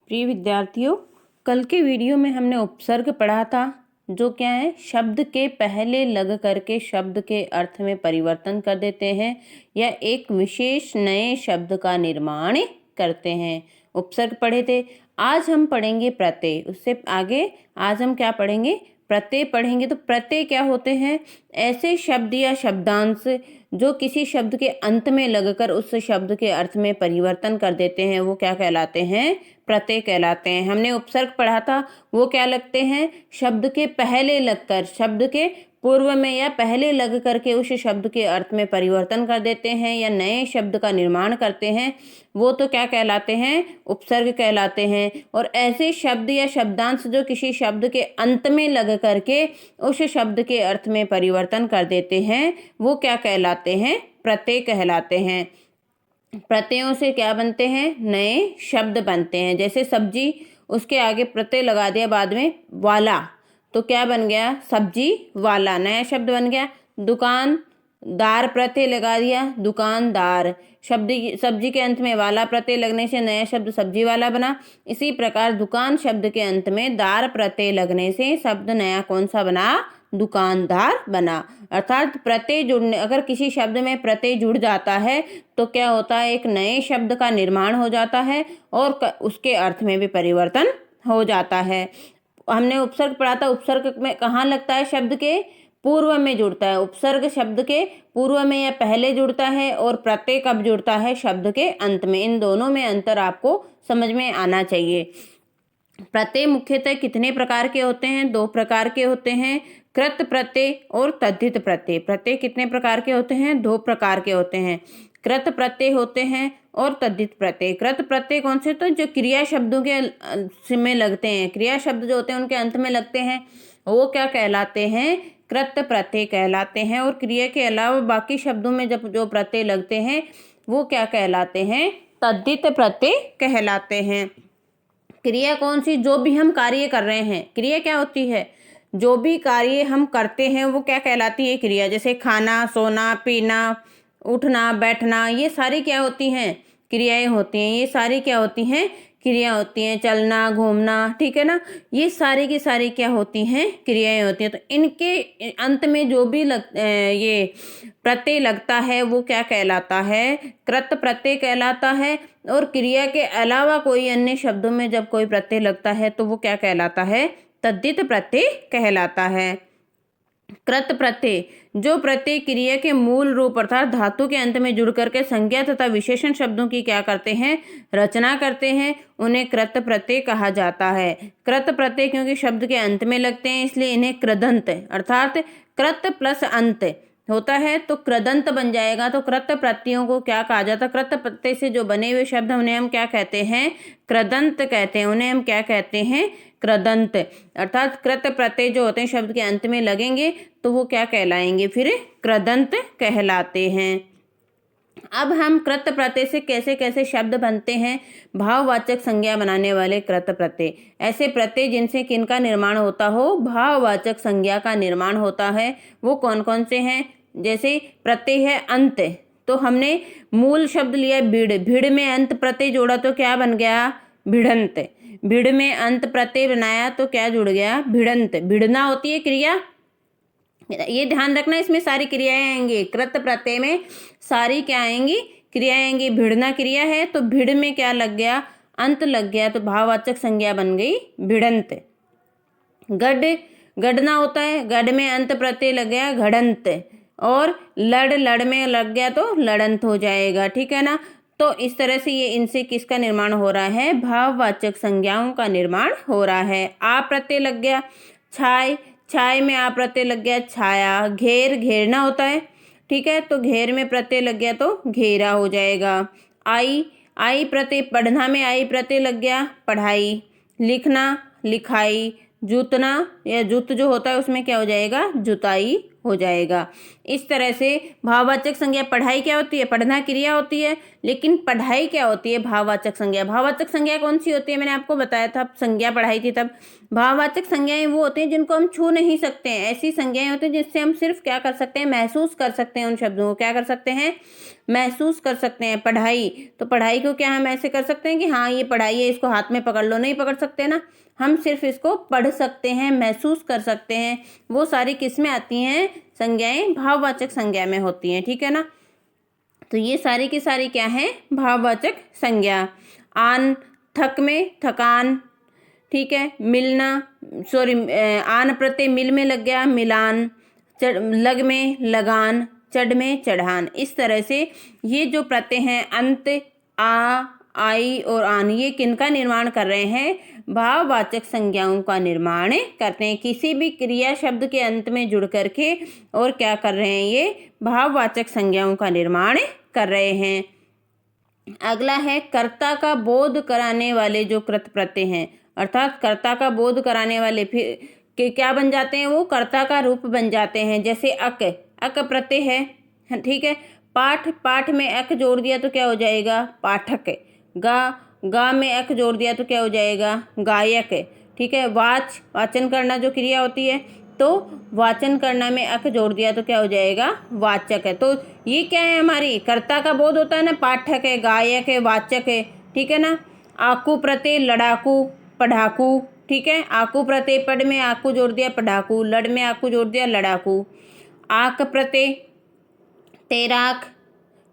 प्रिय विद्यार्थियों, कल के वीडियो में हमने उपसर्ग पढ़ा था, जो क्या है, शब्द के पहले लग करके शब्द के अर्थ में परिवर्तन कर देते हैं या एक विशेष नए शब्द का निर्माण करते हैं। उपसर्ग पढ़े थे। आज हम पढ़ेंगे प्रत्यय। उससे आगे आज हम क्या पढ़ेंगे, प्रत्यय पढ़ेंगे। तो प्रत्यय क्या होते हैं? ऐसे शब्द या शब्दांश जो किसी शब्द के अंत में लगकर उस शब्द के अर्थ में परिवर्तन कर देते हैं, वो क्या कहलाते हैं? प्रत्यय कहलाते हैं। हमने उपसर्ग पढ़ा था, वो क्या लगते हैं? शब्द के पहले लगकर, शब्द के पूर्व में या पहले लग करके उस शब्द के अर्थ में परिवर्तन कर देते हैं या नए शब्द का निर्माण करते हैं, वो तो क्या कहलाते हैं? उपसर्ग कहलाते हैं। और ऐसे शब्द या शब्दांश जो किसी शब्द के अंत में लग करके उस शब्द के अर्थ में परिवर्तन कर देते हैं, वो क्या कहलाते हैं? प्रत्यय कहलाते हैं। प्रत्ययों से क्या बनते हैं? नए शब्द बनते हैं। जैसे सब्जी, उसके आगे प्रत्यय लगा दिया बाद में वाला, तो क्या बन गया? सब्जी वाला, नया शब्द बन गया। दुकानदार, प्रत्यय लगा दिया दुकानदार। सब्जी के अंत में वाला प्रत्यय लगने से नया शब्द सब्जी वाला बना। इसी प्रकार दुकान शब्द के अंत में दार प्रत्यय लगने से शब्द नया कौन सा बना? दुकानदार बना। अर्थात प्रत्यय जुड़ने, अगर किसी शब्द में प्रत्यय जुड़ जाता है तो क्या होता है? एक नए शब्द का निर्माण हो जाता है और उसके अर्थ में भी परिवर्तन हो जाता है। हमने उपसर्ग पढ़ा था, उपसर्ग में कहाँ लगता है? शब्द के पूर्व में जुड़ता है। उपसर्ग शब्द के पूर्व में या पहले जुड़ता है और प्रत्यय कब जुड़ता है? शब्द के अंत में। इन दोनों में अंतर आपको समझ में आना चाहिए। प्रत्यय मुख्यतः कितने प्रकार के होते हैं? 2 प्रकार के होते हैं, कृत प्रत्यय और तद्धित प्रत्यय। प्रत्यय कितने प्रकार के होते हैं? 2 प्रकार के होते हैं। कृत प्रत्यय होते हैं और तद्धित प्रत्यय। कृत प्रत्यय कौन से? तो जो क्रिया शब्दों के में लगते हैं, क्रिया शब्द जो होते हैं उनके अंत में लगते हैं, वो क्या कहलाते हैं? कृत प्रत्यय कहलाते हैं। और क्रिया के अलावा बाकी शब्दों में जब जो प्रत्यय लगते हैं वो क्या कहलाते हैं? तद्धित प्रत्यय कहलाते हैं। क्रिया कौन सी? जो भी हम कार्य कर रहे हैं, क्रिया क्या होती है? जो भी कार्य हम करते हैं वो क्या कहलाती है? क्रिया। जैसे खाना, सोना, पीना, उठना, बैठना, ये सारी क्या होती हैं? क्रियाएं होती हैं। ये सारी क्या होती हैं? क्रिया होती हैं। चलना, घूमना, ठीक है ना, ये सारी की सारी क्या होती हैं? क्रियाएं होती हैं। तो इनके अंत में जो भी ये प्रत्यय लगता है वो क्या कहलाता है? कृत प्रत्यय कहलाता है। और क्रिया के अलावा कोई अन्य शब्दों में जब कोई प्रत्यय लगता है तो वो क्या कहलाता है? तद्धित प्रत्यय कहलाता है। कृत प्रत्यय, जो प्रत्यय क्रिया के मूल रूप अर्थात धातु के अंत में जुड़ करके संज्ञा तथा विशेषण शब्दों की क्या करते हैं? रचना करते हैं, उन्हें कृत प्रत्यय कहा जाता है। कृत प्रत्यय क्योंकि शब्द के अंत में लगते हैं इसलिए इन्हें कृदंत अर्थात कृत प्लस अंत होता है तो कृदंत बन जाएगा। तो कृत प्रत्ययों को क्या कहा जाता है? कृत प्रत्यय से जो बने हुए शब्द उन्हें हम क्या कहते हैं? कृदंत कहते हैं। उन्हें हम क्या कहते हैं? कृदंत। अर्थात कृत प्रत्यय जो होते हैं शब्द के अंत में लगेंगे तो वो क्या कहलाएंगे? फिर कृदंत कहलाते हैं। अब हम कृत प्रत्यय से कैसे कैसे शब्द बनते हैं? भाववाचक संज्ञा बनाने वाले कृत प्रत्यय। ऐसे प्रत्यय जिनसे किनका निर्माण होता हो? भाववाचक संज्ञा का निर्माण होता है। वो कौन कौन से हैं? जैसे प्रत्यय है अंत, तो हमने मूल शब्द लिया भिड़, भिड़ में अंत प्रत्यय जोड़ा तो क्या बन गया? भिड़ंत। भिड़ में अंत प्रत्यय बनाया तो क्या जुड़ गया? भिड़ंत। भिड़ना होती है क्रिया, ये ध्यान रखना, इसमें सारी क्रियाएं आएंगी। कृत प्रत्यय में सारी क्या आएंगी? क्रियाएं आएंगी। भिड़ना क्रिया है तो भिड़ में क्या लग गया? अंत लग गया तो भाववाचक संज्ञा बन गई भिड़ंत। गढ़, गढ़ना होता है, गढ़ में अंत प्रत्यय लग गया घड़ंत। और लड़, लड़ में लग गया तो लड़ंत हो जाएगा, ठीक है ना। तो इस तरह से ये इनसे किसका निर्माण हो रहा है? भाववाचक संज्ञाओं का निर्माण हो रहा है। आ प्रत्यय लग गया छाय, छाय में आ प्रत्यय लग गया छाया। घेर, घेरना होता है, ठीक है, तो घेर में प्रत्यय लग गया तो घेरा हो जाएगा। आई, आई प्रत्यय, पढ़ना में आई प्रत्यय लग गया पढ़ाई। लिखना, लिखाई। जूतना या जूत जो होता है उसमें क्या हो जाएगा? जुताई हो जाएगा। इस तरह से भाववाचक संज्ञा, पढ़ाई क्या होती है, पढ़ना क्रिया होती है, लेकिन पढ़ाई क्या होती है, भाववाचक संज्ञा। भाववाचक संज्ञा कौन सी होती है, मैंने आपको बताया था, संज्ञा पढ़ाई थी तब। भाववाचक संज्ञाएं वो होती हैं जिनको हम छू नहीं सकते हैं, ऐसी संज्ञाएं होती हैं जिससे हम सिर्फ क्या कर सकते हैं, महसूस कर सकते हैं, उन शब्दों को क्या कर सकते हैं, महसूस कर सकते हैं। पढ़ाई, तो पढ़ाई को क्या हम ऐसे कर सकते हैं कि हाँ ये पढ़ाई है, इसको हाथ में पकड़ लो, नहीं पकड़ सकते ना, हम सिर्फ इसको पढ़ सकते हैं, महसूस कर सकते हैं। वो सारी किसमें आती हैं, संज्ञाएं भाववाचक संज्ञा में होती हैं, ठीक है ना। तो ये सारी की सारी क्या है, भाववाचक संज्ञा। आन, थक में थकान, ठीक है, मिलना, सॉरी, आन प्रत्यय मिल में लग गया, मिलान, लग में लगान, चढ़ में चढ़ान। इस तरह से ये जो प्रत्यय हैं अंत, आ, आई और आन, ये किनका निर्माण कर रहे हैं, भाववाचक संज्ञाओं का निर्माण करते हैं। किसी भी क्रिया शब्द के अंत में जुड़ करके और क्या कर रहे हैं, ये भाववाचक संज्ञाओं का निर्माण कर रहे हैं। अगला है कर्ता का बोध कराने वाले जो कृत प्रत्यय हैं, अर्थात कर्ता का बोध कराने वाले फिर के क्या बन जाते हैं, वो कर्ता का रूप बन जाते हैं। जैसे अक, अक प्रत्यय है, ठीक है। पाठ, पाठ में अक जोड़ दिया तो क्या हो जाएगा, पाठक। गा, गा में अक जोड़ दिया तो क्या हो जाएगा, गायक, ठीक है। वाच, वाचन करना जो क्रिया होती है, तो वाचन करना में अक जोड़ दिया तो क्या हो जाएगा, वाचक है। तो ये क्या है, हमारी कर्ता का बोध होता है ना, पाठक है, गायक है, वाचक है, ठीक है ना। आकू प्रत्यय लड़ाकू, पढ़ाकू, ठीक है। आकू प्रत्यय पढ़ में आकू जोड़ दिया, पढ़ाकू, लड़ में आकू जोड़ दिया, लड़ाकू। आक प्रत्यय तैराक,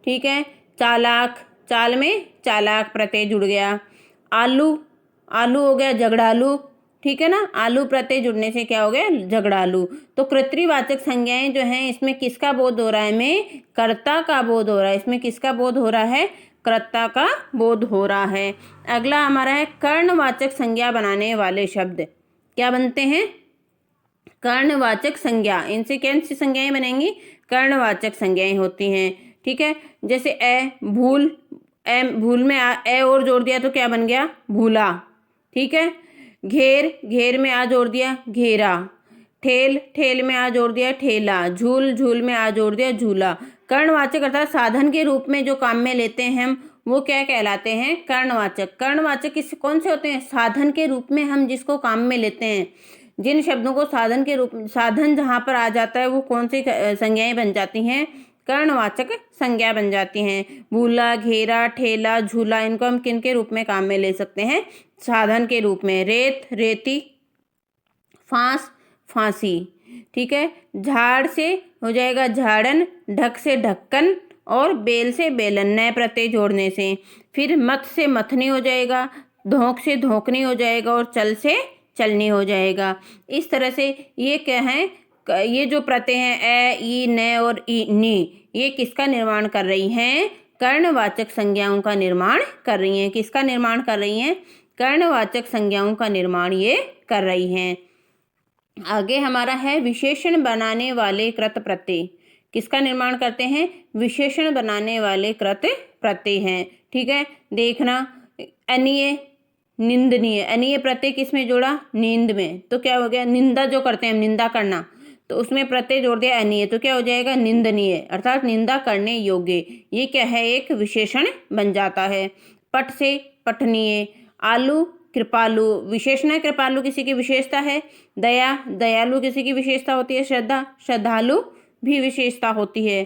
ठीक है। चालाक, चाल में चालाक प्रत्यय जुड़ गया। आलू, आलू हो गया झगड़ालू, ठीक है ना। आलू प्रत्यय जुड़ने से क्या हो गया, झगड़ालू। तो कृतवाचक संज्ञाएं जो हैं, इसमें किसका बोध हो रहा है, में कर्ता का बोध हो रहा है। इसमें किसका बोध हो रहा है, कर्ता का बोध हो रहा है। अगला हमारा है कर्णवाचक संज्ञा बनाने वाले शब्द। क्या बनते हैं, कर्णवाचक संज्ञा। इनसे कौन सी संज्ञाएं बनेंगी, कर्णवाचक संज्ञाएं होती हैं, ठीक है। जैसे ए, भूल, ए, भूल में ए और जोड़ दिया तो क्या बन गया, भूला, ठीक है। घेर, घेर में आ जोड़ दिया, घेरा। ठेल, ठेल में आ जोड़ दिया, ठेला। झूल, झूल में आ जोड़ दिया, झूला। कर्णवाचक अर्थात साधन के रूप में जो काम में लेते हैं हम, वो क्या कहलाते हैं, कर्णवाचक। कर्णवाचक किस कौन से होते हैं, साधन के रूप में हम जिसको काम में लेते हैं। जिन शब्दों को साधन के रूप, साधन जहाँ पर आ जाता है, वो कौन सी संज्ञाएं बन जाती हैं, कर्णवाचक संज्ञा बन जाती हैं। भूला, घेरा, ठेला, झूला, इनको हम किन के रूप में काम में ले सकते हैं, साधन के रूप में। रेत, रेती। फांस, फांसी, ठीक है। झाड़ से हो जाएगा झाड़न, ढक से ढक्कन, और बेल से बेलन, नए प्रत्यय जोड़ने से। फिर मत से मथनी हो जाएगा, धोंक से धोंकनी हो जाएगा, और चल से चलनी हो जाएगा। इस तरह से ये क्या है, ये जो प्रत्यय हैं ए, ई, न और ई, नी, ये किसका निर्माण कर रही हैं, कर्णवाचक संज्ञाओं का निर्माण कर रही हैं। किसका निर्माण कर रही हैं, कर्णवाचक संज्ञाओं का निर्माण ये कर रही हैं। आगे हमारा है विशेषण बनाने वाले कृत प्रत्यय। किसका निर्माण करते हैं, विशेषण बनाने वाले कृत प्रत्यय हैं, ठीक है। देखना, अनीय, निंदनीय, अनीय प्रत्यय किसमें जोड़ा, नींद में, तो क्या हो गया, निंदा जो करते हैं हम, निंदा करना, तो उसमें प्रत्यय जोड़ दिया अनीय, तो क्या हो जाएगा, निंदनीय, अर्थात निंदा करने योग्य। ये क्या है, एक विशेषण बन जाता है। पट से पठनीय। आलू, कृपालु, विशेषण है, कृपालु किसी की विशेषता है। दया, दयालु किसी की विशेषता होती है। श्रद्धा, श्रद्धालु भी विशेषता होती है।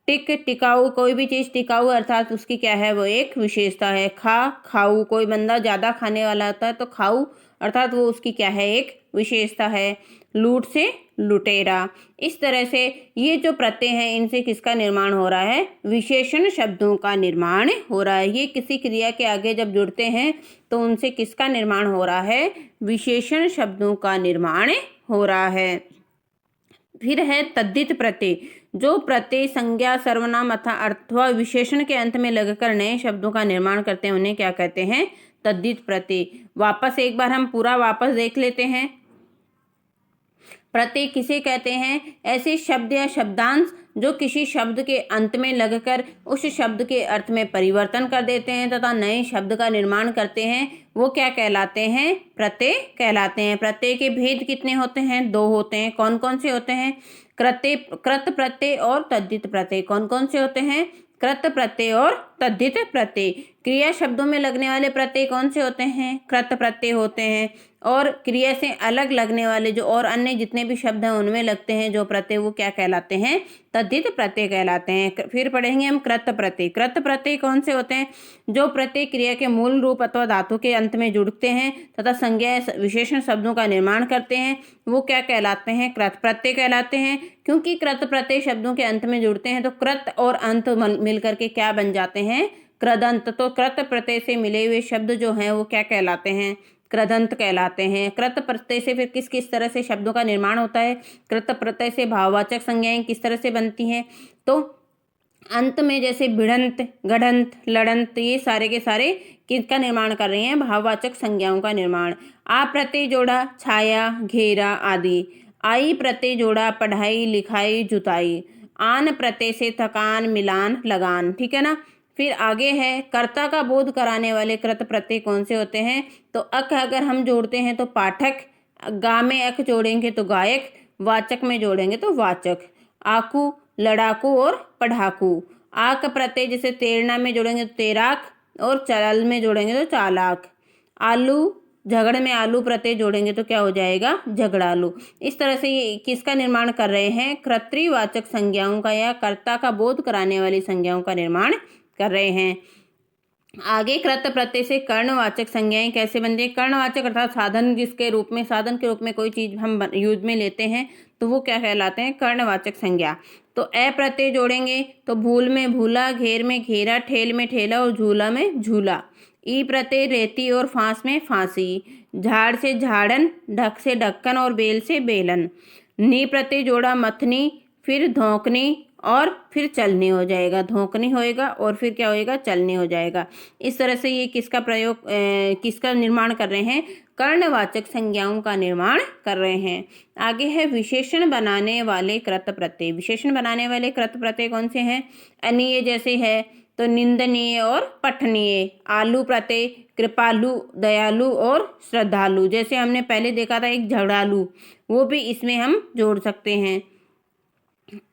टिक, टिकाऊ, कोई भी चीज टिकाऊ अर्थात उसकी क्या है, वो एक विशेषता है। खा, खाऊ, कोई बंदा ज्यादा खाने वाला होता है तो खाऊ अर्थात वो उसकी क्या है, एक विशेषता है। लूट से लुटेरा। इस तरह से ये जो प्रत्यय हैं, इनसे किसका निर्माण हो रहा है, विशेषण शब्दों का निर्माण हो रहा है। ये किसी क्रिया के आगे जब जुड़ते हैं तो उनसे किसका निर्माण हो रहा है, विशेषण शब्दों का निर्माण हो रहा है। फिर है तद्धित प्रत्यय। जो प्रत्यय संज्ञा, सर्वनाम अथवा विशेषण के अंत में लगकर नए शब्दों का निर्माण करते हैं, उन्हें क्या कहते हैं, तद्धित प्रत्यय। वापस एक बार हम पूरा वापस देख लेते हैं। प्रत्यय किसे कहते हैं? ऐसे शब्द या शब्दांश जो किसी शब्द के अंत में लगकर उस शब्द के अर्थ में परिवर्तन कर देते हैं तथा नए शब्द का निर्माण करते हैं, वो क्या कहलाते हैं? प्रत्यय कहलाते हैं। प्रत्यय के भेद कितने होते हैं? 2 होते हैं। कौन कौन से होते हैं? कृत प्रत्यय और तद्धित प्रत्यय। कौन कौन से होते हैं? कृत प्रत्यय और तद्धित प्रत्यय। क्रिया शब्दों में लगने वाले प्रत्यय कौन से होते हैं? कृत प्रत्यय होते हैं। और क्रिया से अलग लगने वाले जो और अन्य जितने भी शब्द हैं उनमें लगते हैं जो प्रत्यय, वो क्या कहलाते हैं? तद्धित प्रत्यय कहलाते हैं। फिर पढ़ेंगे हम कृत प्रत्यय। कृत प्रत्यय कौन से होते हैं? जो प्रत्यय क्रिया के मूल रूप अथवा धातु के अंत में जुड़ते हैं तथा संज्ञा विशेषण शब्दों का निर्माण करते हैं, वो क्या कहलाते हैं? कृत प्रत्यय कहलाते हैं। क्योंकि कृत प्रत्यय शब्दों के अंत में जुड़ते हैं तो कृत और अंत मिलकर के क्या बन जाते हैं? कृदंत। तो कृत प्रत्यय से मिले हुए शब्द जो हैं वो क्या कहलाते हैं? कृदंत कहलाते हैं। कृत प्रत्यय से फिर किस किस तरह से शब्दों का निर्माण होता है? कृत प्रत्यय से भाववाचक संज्ञाएं किस तरह से बनती हैं? तो अंत में जैसे भिड़ंत, गढ़ंत, लड़ंत, ये सारे के सारे किसका निर्माण कर रहे हैं? भाववाचक संज्ञाओं का निर्माण। आ प्रत्यय जोड़ा छाया, घेरा आदि। आई प्रत्यय जोड़ा पढ़ाई, लिखाई, जुताई। आन प्रत्यय से थकान, मिलान, लगान। ठीक है ना। फिर आगे है कर्ता का बोध कराने वाले कृत प्रत्यय कौन से होते हैं? तो अक अगर हम जोड़ते हैं तो पाठक, गा में अक जोड़ेंगे तो गायक, वाचक में जोड़ेंगे तो वाचक। आकू लड़ाकू और पढ़ाकू। आक प्रत्यय जैसे तैरना में जोड़ेंगे तो तैराक और चल में जोड़ेंगे तो चालाक। आलू झगड़ में आलू प्रत्यय जोड़ेंगे तो क्या हो जाएगा? झगड़ालू। इस तरह से ये किसका निर्माण कर रहे हैं? कर्तृवाचक संज्ञाओं का या कर्ता का बोध कराने वाली संज्ञाओं का निर्माण कर रहे हैं। आगे कृत प्रत्यय से कर्णवाचक संज्ञाएं कैसे बनती है? कर्णवाचक अर्थात साधन के रूप में कोई चीज हम यूज में लेते हैं तो वो क्या कहलाते हैं? कर्णवाचक संज्ञा। तो अ प्रत्यय जोड़ेंगे तो भूल में भूला, घेर में घेरा, ठेल में ठेला और झूला में झूला। ई प्रत्यय रेती और फांस में फांसी। झाड़ से झाड़न, ढक से ढक्कन और बेल से बेलन। नी प्रत्यय जोड़ा मथनी, फिर धोंकनी और फिर चलनी हो जाएगा। धोंकनी होएगा और फिर क्या होएगा? चलनी हो जाएगा। इस तरह से ये किसका निर्माण कर रहे हैं? कर्णवाचक संज्ञाओं का निर्माण कर रहे हैं। आगे है विशेषण बनाने वाले कृत प्रत्यय। विशेषण बनाने वाले कृत प्रत्यय कौन से हैं? अनीय जैसे है तो निंदनीय और पठनीय। आलू प्रत्यय कृपालु, दयालु और श्रद्धालु। जैसे हमने पहले देखा था एक झगड़ालू, वो भी इसमें हम जोड़ सकते हैं।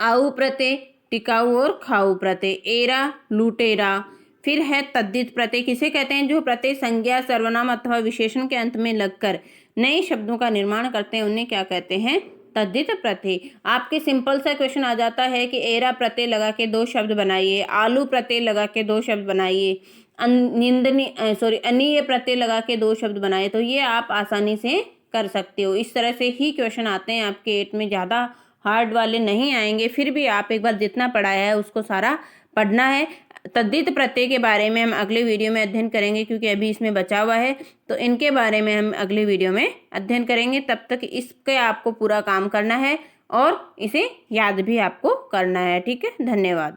आऊ प्रत्यय टिकाऊ और खाऊ प्रत्यय। एरा लुटेरा। फिर है तद्धित प्रत्यय। किसे कहते हैं? जो प्रत्यय संज्ञा, सर्वनाम अथवा विशेषण के अंत में लगकर नए शब्दों का निर्माण करते हैं, उन्हें क्या कहते हैं? तद्धित प्रत्यय। आपके सिंपल सा क्वेश्चन आ जाता है कि एरा प्रत्यय लगा के 2 शब्द बनाइए, आलू प्रत्यय लगा के 2 शब्द बनाइए, अनीय प्रत्यय लगा के 2 शब्द बनाइए, तो ये आप आसानी से कर सकते हो। इस तरह से ही क्वेश्चन आते हैं आपके 8 में, ज़्यादा हार्ड वाले नहीं आएंगे। फिर भी आप एक बार जितना पढ़ाया है उसको सारा पढ़ना है। तद्धित प्रत्यय के बारे में हम अगले वीडियो में अध्ययन करेंगे क्योंकि अभी इसमें बचा हुआ है, तो इनके बारे में हम अगले वीडियो में अध्ययन करेंगे। तब तक इसके आपको पूरा काम करना है और इसे याद भी आपको करना है। ठीक है, धन्यवाद।